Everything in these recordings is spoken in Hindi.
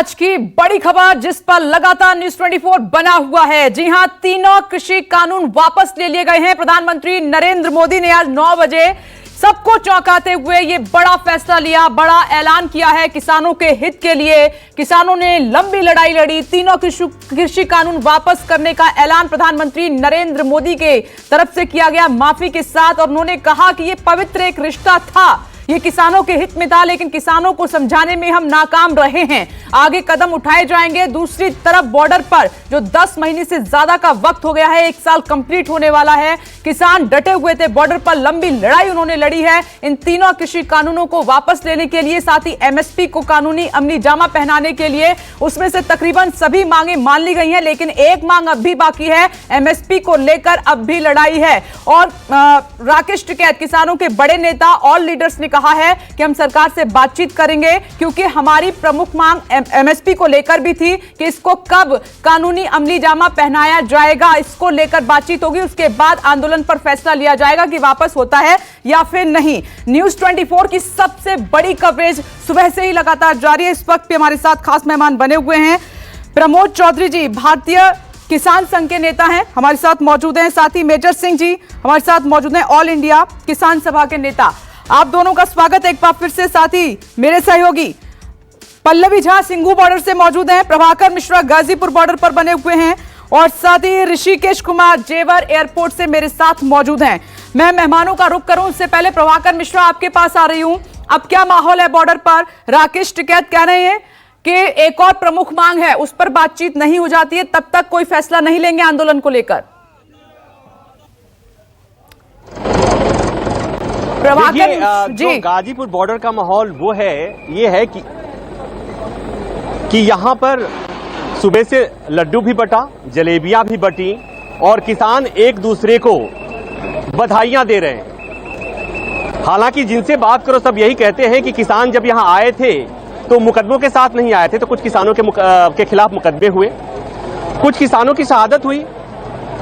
आज की बड़ी खबर जिस पर लगातार न्यूज 24 बना हुआ है। जी हां, तीनों कृषि कानून वापस ले लिए गए हैं। प्रधानमंत्री नरेंद्र मोदी ने आज 9 बजे सबको चौंकाते हुए ये बड़ा फैसला लिया, बड़ा ऐलान किया है किसानों के हित के लिए। किसानों ने लंबी लड़ाई लड़ी, तीनों कृषि कानून वापस करने का ऐलान प्रधानमंत्री नरेंद्र मोदी के तरफ से किया गया माफी के साथ। और उन्होंने कहा कि ये पवित्र एक रिश्ता था, ये किसानों के हित में था, लेकिन किसानों को समझाने में हम नाकाम रहे हैं। आगे कदम उठाए जाएंगे। दूसरी तरफ बॉर्डर पर जो 10 महीने से ज्यादा का वक्त हो गया है, 1 साल कंप्लीट होने वाला है, किसान डटे हुए थे बॉर्डर पर, लंबी लड़ाई उन्होंने लड़ी है इन तीनों कृषि कानूनों को वापस लेने के लिए, साथ ही एमएसपी को कानूनी अमली जामा पहनाने के लिए। उसमें से तकरीबन सभी मांगे मान ली गई हैं, लेकिन एक मांग अब भी बाकी है। एमएसपी को लेकर अब भी लड़ाई है। और राकेश टिकैत, किसानों के बड़े नेता, ऑल लीडर्स ने कहा है कि हम सरकार से बातचीत करेंगे, क्योंकि हमारी प्रमुख मांग एमएसपी को लेकर भी थी कि इसको कब कानूनी अमली जामा पहनाया जाएगा, इसको लेकर बातचीत होगी। उसके बाद आंदोलन पर फैसला लिया जाएगा कि वापस होता है या फिर नहीं। न्यूज 24 की सबसे बड़ी कवरेज सुबह से ही लगातार जारी है। इस वक्त भी हमारे साथ खास मेहमान बने हुए हैं। प्रमोद चौधरी जी भारतीय किसान संघ के नेता हैं, हमारे साथ मौजूद हैं। साथ ही मेजर सिंह जी हमारे साथ मौजूद हैं, ऑल इंडिया किसान सभा के नेता। आप दोनों का स्वागत है एक बार फिर से। साथ ही मेरे सहयोगी पल्लवी झा सिंघू बॉर्डर से मौजूद हैं, प्रभाकर मिश्रा गाजीपुर बॉर्डर पर बने हुए हैं, और साथ ही ऋषिकेश कुमार जेवर एयरपोर्ट से मेरे साथ मौजूद हैं। मैं मेहमानों का रुख करूं उससे पहले प्रभाकर मिश्रा आपके पास आ रही हूं। अब क्या माहौल है बॉर्डर पर? राकेश टिकैत कह रहे हैं कि एक और प्रमुख मांग है, उस पर बातचीत नहीं हो जाती है तब तक कोई फैसला नहीं लेंगे आंदोलन को लेकर। प्रभाकर जी, गाजीपुर बॉर्डर का माहौल वो है, ये है कि यहाँ पर सुबह से लड्डू भी बटा, जलेबियां भी बटी, और किसान एक दूसरे को बधाइयां दे रहे हैं। हालांकि जिनसे बात करो सब यही कहते हैं कि किसान जब यहाँ आए थे तो मुकदमों के साथ नहीं आए थे, तो कुछ किसानों के खिलाफ मुकदमे हुए, कुछ किसानों की शहादत हुई।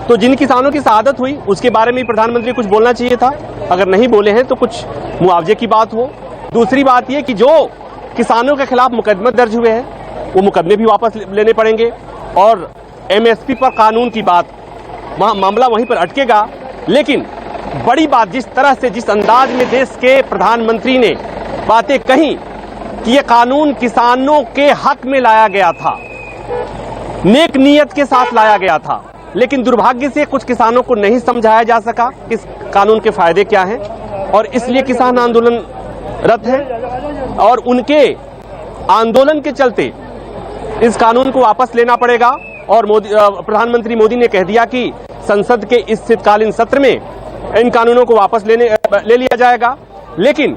तो जिन किसानों की शहादत हुई उसके बारे में प्रधानमंत्री कुछ बोलना चाहिए था, अगर नहीं बोले हैं तो कुछ मुआवजे की बात हो। दूसरी बात यह कि जो किसानों के खिलाफ मुकदमे दर्ज हुए हैं वो मुकदमे भी वापस लेने पड़ेंगे, और एमएसपी पर कानून की बात, मामला वहीं पर अटकेगा। लेकिन बड़ी बात, जिस तरह से, जिस अंदाज में देश के प्रधानमंत्री ने बातें कही कि ये कानून किसानों के हक में लाया गया था, नेक नीयत के साथ लाया गया था, लेकिन दुर्भाग्य से कुछ किसानों को नहीं समझाया जा सका इस कानून के फायदे क्या हैं, और इसलिए किसान आंदोलनरत हैं। और उनके आंदोलन के चलते इस कानून को वापस लेना पड़ेगा। और प्रधानमंत्री मोदी ने कह दिया कि संसद के इस शीतकालीन सत्र में इन कानूनों को वापस ले लिया जाएगा। लेकिन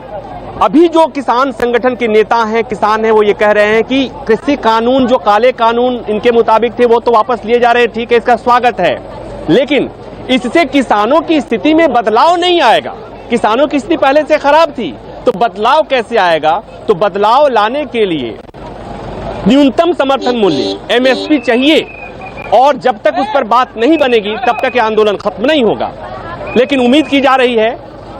अभी जो किसान संगठन के नेता हैं, किसान हैं, वो ये कह रहे हैं कि कृषि कानून, जो काले कानून इनके मुताबिक थे, वो तो वापस लिए जा रहे हैं, ठीक है, इसका स्वागत है, लेकिन इससे किसानों की स्थिति में बदलाव नहीं आएगा। किसानों की स्थिति पहले से खराब थी, तो बदलाव कैसे आएगा? तो बदलाव लाने के लिए न्यूनतम समर्थन मूल्य एमएसपी चाहिए, और जब तक उस पर बात नहीं बनेगी तब तक ये आंदोलन खत्म नहीं होगा। लेकिन उम्मीद की जा रही है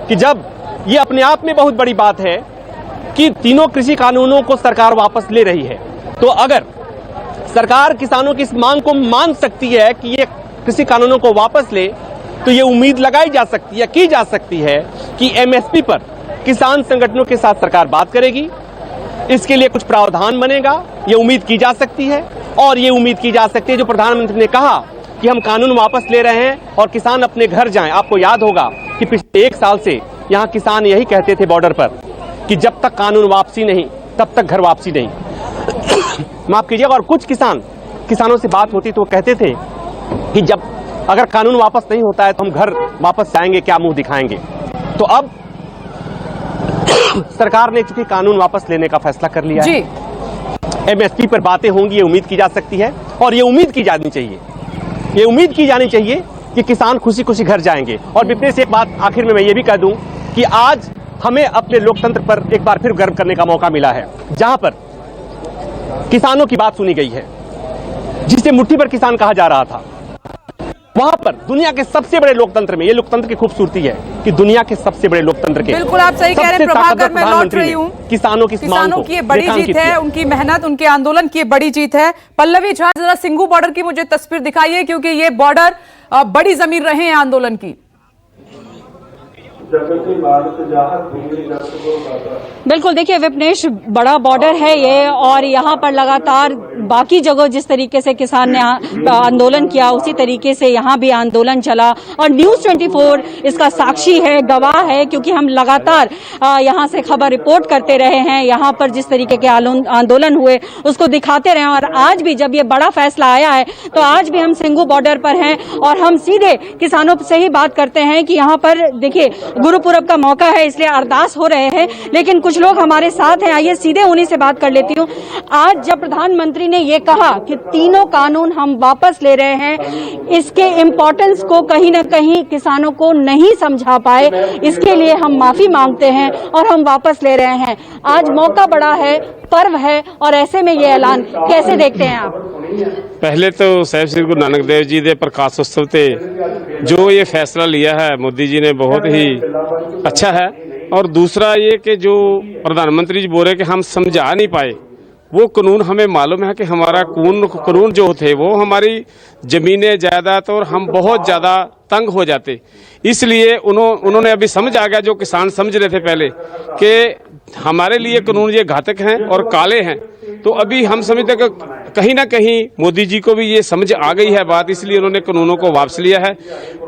कि जब ये अपने आप में बहुत बड़ी बात है कि तीनों कृषि कानूनों को सरकार वापस ले रही है, तो अगर सरकार किसानों की इस मांग को मान सकती है कि ये कृषि कानूनों को वापस ले, तो ये उम्मीद लगाई जा सकती है, की जा सकती है कि एमएसपी पर किसान संगठनों के साथ सरकार बात करेगी, इसके लिए कुछ प्रावधान बनेगा, ये उम्मीद की जा सकती है। और ये उम्मीद की जा सकती है, जो प्रधानमंत्री ने कहा कि हम कानून वापस ले रहे हैं और किसान अपने घर जाएं। आपको याद होगा कि पिछले 1 साल से यहाँ किसान यही कहते थे बॉर्डर पर कि जब तक कानून वापसी नहीं तब तक घर वापसी नहीं। माफ कीजिएगा। और कुछ किसानों से बात होती तो वो कहते थे कि जब अगर कानून वापस नहीं होता है तो हम घर वापस जाएंगे, क्या मुंह दिखाएंगे। तो अब सरकार ने चूंकि कानून वापस लेने का फैसला कर लिया है, एमएसपी पर बातें होंगी, ये उम्मीद की जा सकती है, और ये उम्मीद की जानी चाहिए, ये उम्मीद की जानी चाहिए कि किसान खुशी खुशी घर जाएंगे। और विपरीत से एक बात आखिर में मैं ये भी कह दूं कि आज हमें अपने लोकतंत्र पर एक बार फिर गर्व करने का मौका मिला है, जहां पर किसानों की बात सुनी गई है, जिसे मुट्ठी भर किसान कहा जा रहा था, वहां पर दुनिया के सबसे बड़े लोकतंत्र में, ये लोकतंत्र की खूबसूरती है कि दुनिया के सबसे बड़े लोकतंत्र के बिल्कुल आप सही कह रहे हैं प्रभाकर, मैं लौट रही हूँ। किसानों की ये बड़ी जीत है, उनकी मेहनत, उनके आंदोलन की बड़ी जीत है। पल्लवी झा, जरा सिंघू बॉर्डर की मुझे तस्वीर दिखाइए, क्योंकि ये बॉर्डर बड़ी जमीन रहे हैं आंदोलन की। बिल्कुल, देखिए विपनेश, बड़ा बॉर्डर है ये, और यहाँ पर लगातार बाकी जगह जिस तरीके से किसान ने आंदोलन किया उसी तरीके से यहाँ भी आंदोलन चला, और न्यूज़ 24 इसका साक्षी है, गवाह है, क्योंकि हम लगातार यहाँ से खबर रिपोर्ट करते रहे हैं। यहाँ पर जिस तरीके के आंदोलन हुए उसको दिखाते रहे, और आज भी जब ये बड़ा फैसला आया है तो आज भी हम सिंघू बॉर्डर पर हैं और हम सीधे किसानों से ही बात करते हैं कि यहाँ पर देखिए गुरुपुरब का मौका है, इसलिए अरदास हो रहे हैं, लेकिन कुछ लोग हमारे साथ हैं। आइए सीधे उन्हीं से बात कर लेती हूँ। आज जब प्रधानमंत्री ने ये कहा कि तीनों कानून हम वापस ले रहे हैं, इसके इम्पोर्टेंस को कहीं न कहीं किसानों को नहीं समझा पाए, इसके लिए हम माफी मांगते हैं और हम वापस ले रहे हैं। आज मौका बड़ा है, पर्व है, और ऐसे में ये ऐलान कैसे देखते हैं आप? पहले तो साहिब श्री गुरु नानक देव जी के प्रकाशोत्सव से जो ये फैसला लिया है मोदी जी ने, बहुत ही अच्छा है। और दूसरा ये कि जो प्रधानमंत्री जी बोल रहे कि हम समझा नहीं पाए, वो कानून हमें मालूम है कि हमारा कानून जो थे वो हमारी जमीनें जायदाद और हम बहुत ज़्यादा तंग हो जाते, इसलिए उन्होंने अभी समझ आ गया, जो किसान समझ रहे थे पहले कि हमारे लिए कानून ये घातक हैं और काले हैं। तो अभी हम समझते कि कहीं ना कहीं मोदी जी को भी ये समझ आ गई है बात, इसलिए उन्होंने कानूनों को वापस लिया है।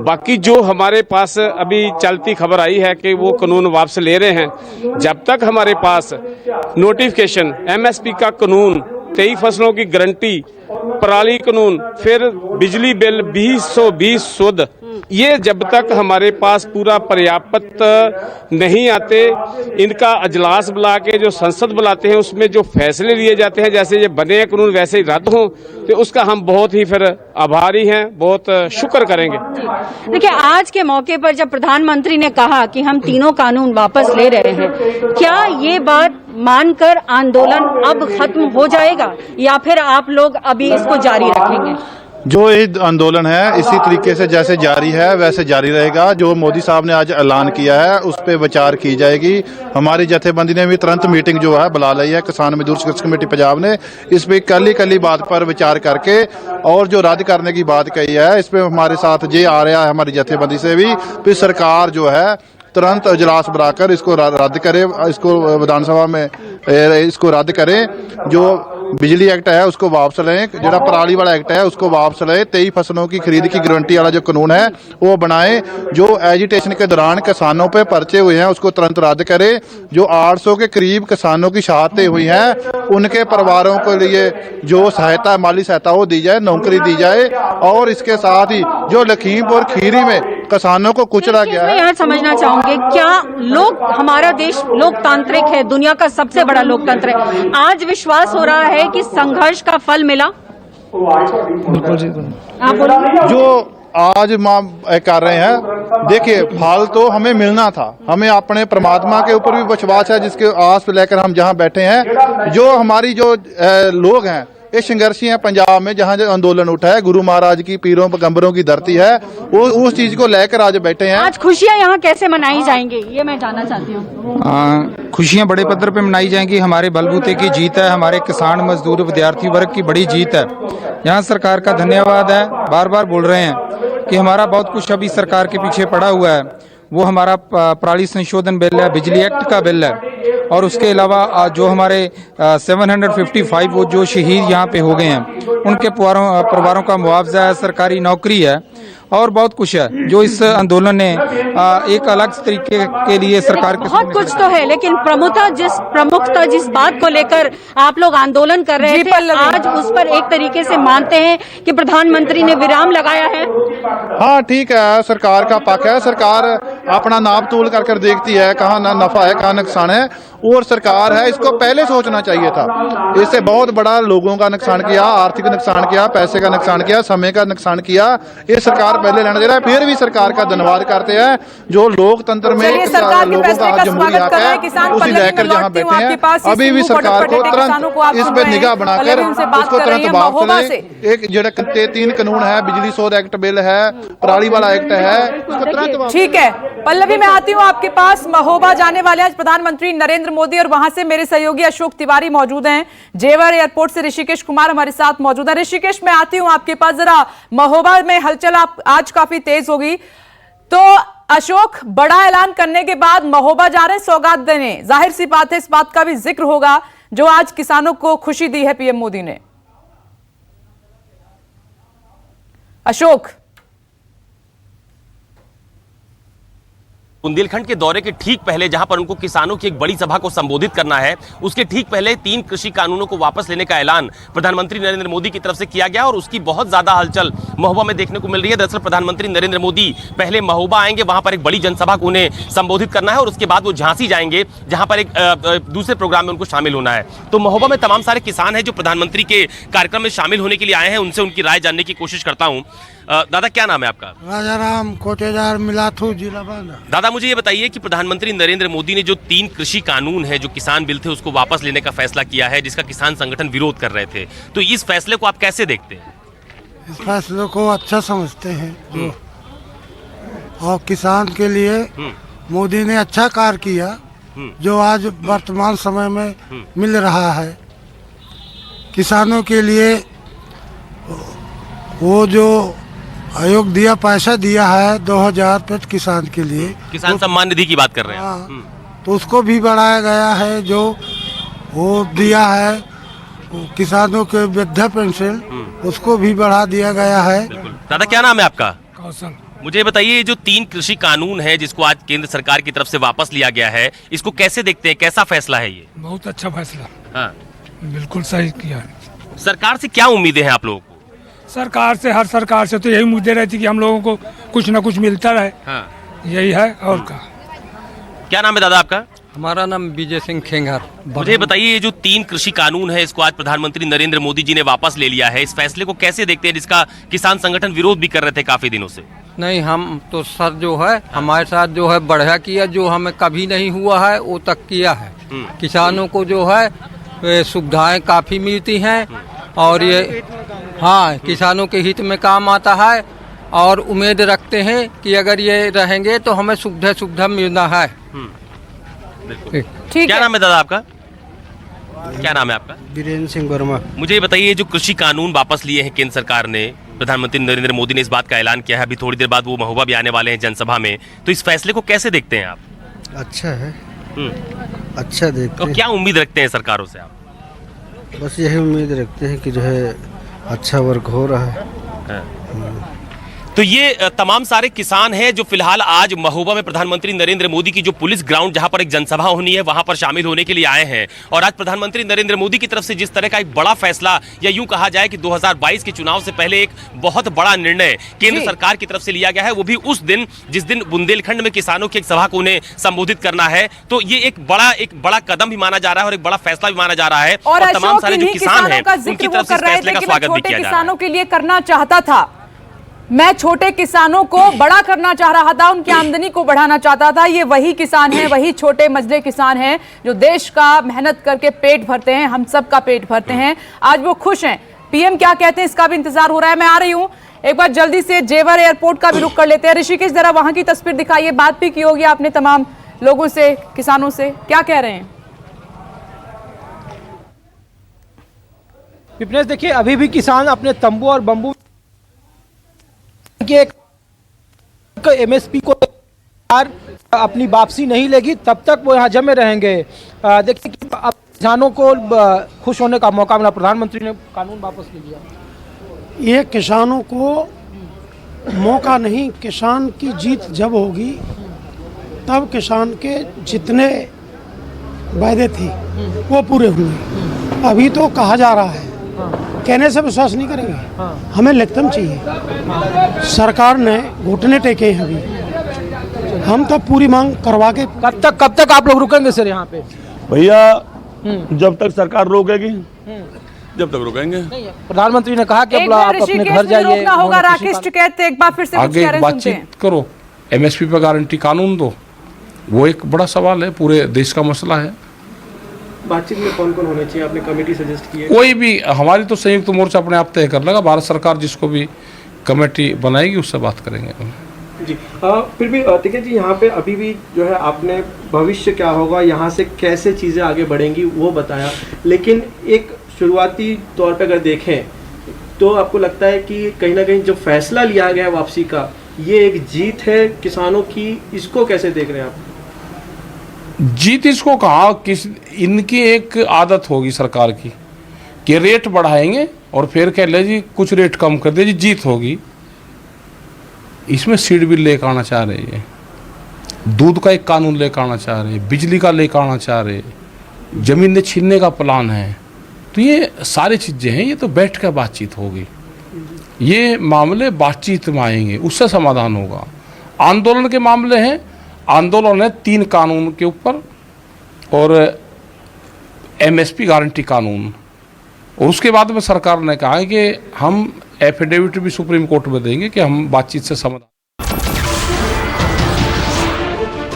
बाकी जो हमारे पास अभी चलती खबर आई है कि वो कानून वापस ले रहे हैं, जब तक हमारे पास नोटिफिकेशन, एमएसपी का कानून, 23 फसलों की गारंटी, पराली कानून, फिर बिजली बिल 2020 शुद्ध, ये जब तक हमारे पास पूरा पर्याप्त नहीं आते, इनका अजलास बुला के जो संसद बुलाते हैं उसमें जो फैसले लिए जाते हैं, जैसे ये बने कानून वैसे ही रद्द हों, तो उसका हम बहुत ही फिर आभारी हैं, बहुत शुक्र करेंगे। देखिए, आज के मौके पर जब प्रधानमंत्री ने कहा कि हम तीनों कानून वापस ले रहे हैं, क्या ये बात मानकर आंदोलन अब खत्म हो जाएगा या फिर आप लोग अभी इसको जारी रखेंगे? जो ये आंदोलन है इसी तरीके से जैसे जारी है वैसे जारी रहेगा। जो मोदी साहब ने आज ऐलान किया है उस पर विचार की जाएगी। हमारी जथेबंदी ने भी तुरंत मीटिंग जो है बुला ली है, किसान मजदूर संघर्ष कमेटी पंजाब ने, इस पे कली बात पर विचार करके और जो रद्द करने की बात कही है, इस पे हमारे साथ ये आ रहा है हमारी जथेबंदी से भी, फिर सरकार जो है तुरंत अजलास बुलाकर इसको रद्द करे, इसको विधानसभा में इसको रद्द करें। जो बिजली एक्ट है उसको वापस लें, जो पराली वाला एक्ट है उसको वापस लें, 23 फसलों की खरीद की गारंटी वाला जो कानून है वो बनाएं। जो एजिटेशन के दौरान किसानों पे पर्चे हुए हैं उसको तुरंत रद्द करें। जो 800 के करीब किसानों की शहादतें हुई हैं उनके परिवारों के लिए जो सहायता, माली सहायता वो दी जाए, नौकरी दी जाए। और इसके साथ ही जो लखीमपुर खीरी में किसानों को कुचला गया है, यहाँ समझना चाहूंगे, क्या हमारा देश लोकतांत्रिक है, दुनिया का सबसे बड़ा लोकतंत्र है, आज विश्वास हो रहा है कि संघर्ष का फल मिला? बिल्कुल जी, आप बोलिए। जो आज माँ कर रहे हैं, देखिए फल तो हमें मिलना था, हमें अपने परमात्मा के ऊपर भी विश्वास है जिसके आस लेकर हम जहाँ बैठे हैं। जो हमारी जो लोग हैं ये संघर्षी हैं पंजाब में, जहाँ जो आंदोलन उठा है, गुरु महाराज की, पीरों पैगंबरों की धरती है, वो उस चीज को लेकर आज बैठे हैं। आज खुशियाँ यहाँ कैसे मनाई जाएंगी ये मैं जानना चाहती हूँ। खुशियाँ बड़े पद्धर पे मनाई जाएंगी। हमारे बलबूते की जीत है, हमारे किसान मजदूर विद्यार्थी वर्ग की बड़ी जीत है। यहाँ सरकार का धन्यवाद है। बार बार बोल रहे हैं कि हमारा बहुत कुछ अभी सरकार के पीछे पड़ा हुआ है, वो हमारा पराली संशोधन बिल है, बिजली एक्ट का बिल है, और उसके अलावा जो हमारे 755 वो जो शहीद यहाँ पे हो गए हैं उनके परिवारों का मुआवजा है, सरकारी नौकरी है, और बहुत कुछ है जो इस आंदोलन ने एक अलग तरीके के लिए सरकार के बहुत कुछ तो है, लेकिन प्रमुखता जिस बात को लेकर आप लोग आंदोलन कर रहे थे, आज उस पर एक तरीके से मानते हैं कि प्रधानमंत्री ने विराम लगाया है। हाँ ठीक है, सरकार का पक्ष है, सरकार अपना नाप तोल कर देखती है कहाँ नफा है कहाँ नुकसान है, और सरकार है इसको पहले सोचना चाहिए था। इससे बहुत बड़ा लोगों का नुकसान किया, आर्थिक नुकसान किया, पैसे का नुकसान किया, समय का नुकसान किया। इस सरकार पहले लेना दे रहा है, फिर भी सरकार का धन्यवाद करते हैं जो लोकतंत्र में चलिए, सरकार के लोगों फैसले का का जमहूरी स्वागत हक कर रहे है, हैं। किसान उसी पल्लवी लेकर में जहाँ लौटती हूँ बैठे आपके पास। हैं, अभी भी सिंधु सरकार को बॉर्डर पर किसानों को आप तुरंत इस सुन पे रहे हैं। निगाह पल्लवी बनाकर उनसे बात उसको कर रही तुरंत हैं वापस महोबा ले। से। एक जड़े 3 कानून है, बिजली शोध एक्ट बिल है, पराली वाला एक्ट है, उसको तुरंत वापस ठीक है पल्लवी, मैं आती हूँ आपके पास। महोबा जाने वाले आज प्रधानमंत्री नरेंद्र मोदी और वहां से मेरे सहयोगी अशोक तिवारी मौजूद हैं। जेवर एयरपोर्ट से ऋषिकेश कुमार हमारे साथ मौजूद है। ऋषिकेश, मैं आती हूँ आपके पास। जरा महोबा में हलचल आप आज काफी तेज होगी, तो अशोक, बड़ा ऐलान करने के बाद महोबा जा रहे हैं सौगात देने। जाहिर सी बात है इस बात का भी जिक्र होगा जो आज किसानों को खुशी दी है पीएम मोदी ने। अशोक, बुंदेलखंड के दौरे के ठीक पहले जहां पर उनको किसानों की एक बड़ी सभा को संबोधित करना है, उसके ठीक पहले 3 कृषि कानूनों को वापस लेने का ऐलान प्रधानमंत्री नरेंद्र मोदी की तरफ से किया गया और उसकी बहुत ज्यादा हलचल महोबा में देखने को मिल रही है। दरअसल प्रधानमंत्री नरेंद्र मोदी पहले महोबा आएंगे, वहां पर एक बड़ी जनसभा को उन्हें संबोधित करना है और उसके बाद वो झांसी जाएंगे जहां पर एक दूसरे प्रोग्राम में उनको शामिल होना है। तो महोबा में तमाम सारे किसान हैं जो प्रधानमंत्री के कार्यक्रम में शामिल होने के लिए आए हैं, उनसे उनकी राय जानने की कोशिश करता हूं। दादा, क्या नाम है आपका? राजाराम कोटेदार मिलाथू जिला बांदा। दादा, मुझे ये बताइए कि प्रधानमंत्री नरेंद्र मोदी ने जो 3 कृषि कानून है, जो किसान बिल थे, उसको वापस लेने का फैसला किया है, जिसका किसान संगठन विरोध कर रहे थे, तो इस फैसले को आप कैसे देखते हैं? इस फैसले को अच्छा समझते हैं जो, और किसान के लिए मोदी ने अच्छा कार्य किया जो आज वर्तमान समय में मिल रहा है। किसानों के लिए वो जो आयोग दिया, पैसा दिया है 2000 रुपये किसान के लिए, किसान सम्मान निधि की बात कर रहे हैं। हाँ, तो उसको भी बढ़ाया गया है। जो वो दिया है वो किसानों के वृद्धा पेंशन, उसको भी बढ़ा दिया गया है। दादा, क्या नाम है आपका? कौशल। मुझे ये बताइए, ये जो 3 कृषि कानून है जिसको आज केंद्र सरकार की तरफ से वापस लिया गया है, इसको कैसे देखते हैं, कैसा फैसला है ये? बहुत अच्छा फैसला, हाँ, बिल्कुल सही किया है। सरकार से क्या उम्मीदें हैं आप लोगों को? सरकार से, हर सरकार से तो यही मुद्दे रहती कि हम लोगों को कुछ न कुछ मिलता रहे। हाँ। यही है और का। क्या नाम है दादा आपका? हमारा नाम विजय सिंह खेंगार। मुझे बताइए, ये जो 3 कृषि कानून है, इसको आज प्रधानमंत्री नरेंद्र मोदी जी ने वापस ले लिया है, इस फैसले को कैसे देखते हैं, जिसका किसान संगठन विरोध भी कर रहे थे काफी दिनों से? नहीं, हम तो सर जो है हमारे साथ जो है बढ़िया किया, जो हमें कभी नहीं हुआ है वो तक किया है। किसानों को जो है सुविधाएं काफी मिलती हैं और ये हाँ किसानों के हित में काम आता है और उम्मीद रखते हैं कि अगर ये रहेंगे तो हमें सुविधा मिलना है। ठीक क्या है। नाम है दादा आपका? क्या नाम है आपका? वीरेंद्र सिंह वर्मा। मुझे ये बताइए, जो कृषि कानून वापस लिए हैं केंद्र सरकार ने, प्रधानमंत्री नरेंद्र मोदी ने इस बात का ऐलान किया है, अभी थोड़ी देर बाद वो महोबा भी आने वाले हैं जनसभा में, तो इस फैसले को कैसे देखते हैं आप? अच्छा है, अच्छा देखते और हैं। क्या उम्मीद रखते हैं सरकारों से आप? बस यही उम्मीद रखते हैं कि जो है अच्छा वर्क हो रहा है। तो ये तमाम सारे किसान हैं जो फिलहाल आज महोबा में प्रधानमंत्री नरेंद्र मोदी की जो पुलिस ग्राउंड जहां पर एक जनसभा होनी है, वहां पर शामिल होने के लिए आए हैं। और आज प्रधानमंत्री नरेंद्र मोदी की तरफ से जिस तरह का एक बड़ा फैसला, या यूं कहा जाए कि 2022 के चुनाव से पहले एक बहुत बड़ा निर्णय केंद्र सरकार की तरफ से लिया गया है, वो भी उस दिन जिस दिन बुंदेलखंड में किसानों की एक सभा को उन्हें संबोधित करना है, तो ये एक बड़ा कदम भी माना जा रहा है और एक बड़ा फैसला भी माना जा रहा है। और तमाम सारे जो किसान हैं का उनकी जिक्र वो तरफ से कर इस रहे फैसले थे का कि मैं स्वागत भी छोटे किया जा रहा है। किसानों के लिए करना चाहता था, मैं छोटे किसानों को बड़ा करना चाह रहा था, उनकी आमदनी को बढ़ाना चाहता था। ये वही किसान हैं, वही छोटे मजले किसान हैं जो देश का मेहनत करके पेट भरते हैं, हम सब का पेट भरते हैं। आज वो खुश हैं। पीएम क्या कहते हैं इसका भी इंतजार हो रहा है। मैं आ रही हूं, एक बार जल्दी से जेवर एयरपोर्ट का भी रुख कर लेते हैं। ऋषिकेश, जरा वहां की तस्वीर दिखाइए। बात भी की होगी आपने तमाम लोगों से, किसानों से, क्या कह रहे हैं? विपनेश, देखिए अभी भी किसान अपने तंबू और बंबू के एमएसपी को अपनी वापसी नहीं लेगी, तब तक वो यहाँ जमे रहेंगे। देखिए कि अब किसानों को खुश होने का मौका मिला, प्रधानमंत्री ने कानून वापस ले लिया। ये किसानों को मौका नहीं, किसान की जीत जब होगी तब किसान के जितने वायदे थे वो पूरे हुए। अभी तो कहा जा रहा है, कहने से विश्वास नहीं करेंगे, हमें लिखतम चाहिए। सरकार ने घुटने टेके हैं अभी, हम तो पूरी मांग करवा के। कब तक आप लोग रुकेंगे सर यहाँ पे? भैया, जब तक सरकार रोकेगी। जब तक रुकेंगे। प्रधानमंत्री ने कहा कि एक अब आप बार अपने ऋषिकेश घर में जाइए। रोकना होगा। उन्होंने कृषि राकेश टिकैत एक बार फिर से कुछ आगे कह रहे हैं, सुनते हैं। बातचीत करो, एमएसपी पर गारंटी कानून दो, वो एक बड़ा सवाल है, पूरे देश का मसला है। बातचीत में कौन कौन होने चाहिए, आपने कमेटी सजेस्ट की है? कोई भी, हमारी तो संयुक्त मोर्चा अपने आप तय कर लेगा, भारत सरकार जिसको भी कमेटी बनाएगी उससे बात करेंगे जी। फिर भी टिकैत जी, यहाँ पे अभी भी जो है आपने भविष्य क्या होगा, यहाँ से कैसे चीज़ें आगे बढ़ेंगी वो बताया, लेकिन एक शुरुआती तौर पे अगर देखें तो आपको लगता है कि कहीं ना कहीं जो फैसला लिया गया वापसी का, ये एक जीत है किसानों की, इसको कैसे देख रहे हैं आप? जीत इसको कहा, किस इनकी एक आदत होगी सरकार की कि रेट बढ़ाएंगे और फिर कह ले जी कुछ रेट कम कर दे जी, जीत होगी। इसमें सीड बिल लेकर आना चाह रहे हैं, दूध का एक कानून लेकर आना चाह रहे हैं, बिजली का लेकर आना चाह रहे हैं, जमीन छीनने का प्लान है। तो ये सारी चीज़ें हैं, ये तो बैठ कर बातचीत होगी, ये मामले बातचीत में आएंगे, उससे समाधान होगा। आंदोलन के मामले हैं, आंदोलन है 3 कानून के ऊपर और एमएसपी गारंटी कानून, और उसके बाद में सरकार ने कहा है कि हम एफिडेविट भी सुप्रीम कोर्ट में देंगे कि हम बातचीत से समाधान।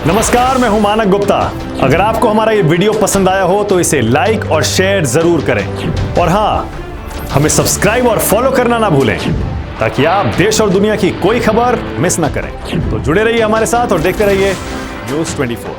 नमस्कार, मैं हूं मानक गुप्ता। अगर आपको हमारा ये वीडियो पसंद आया हो तो इसे लाइक और शेयर जरूर करें, और हाँ, हमें सब्सक्राइब और फॉलो करना ना भूलें ताकि आप देश और दुनिया की कोई खबर मिस ना करें। तो जुड़े रहिए हमारे साथ और देखते रहिए न्यूज़ 24।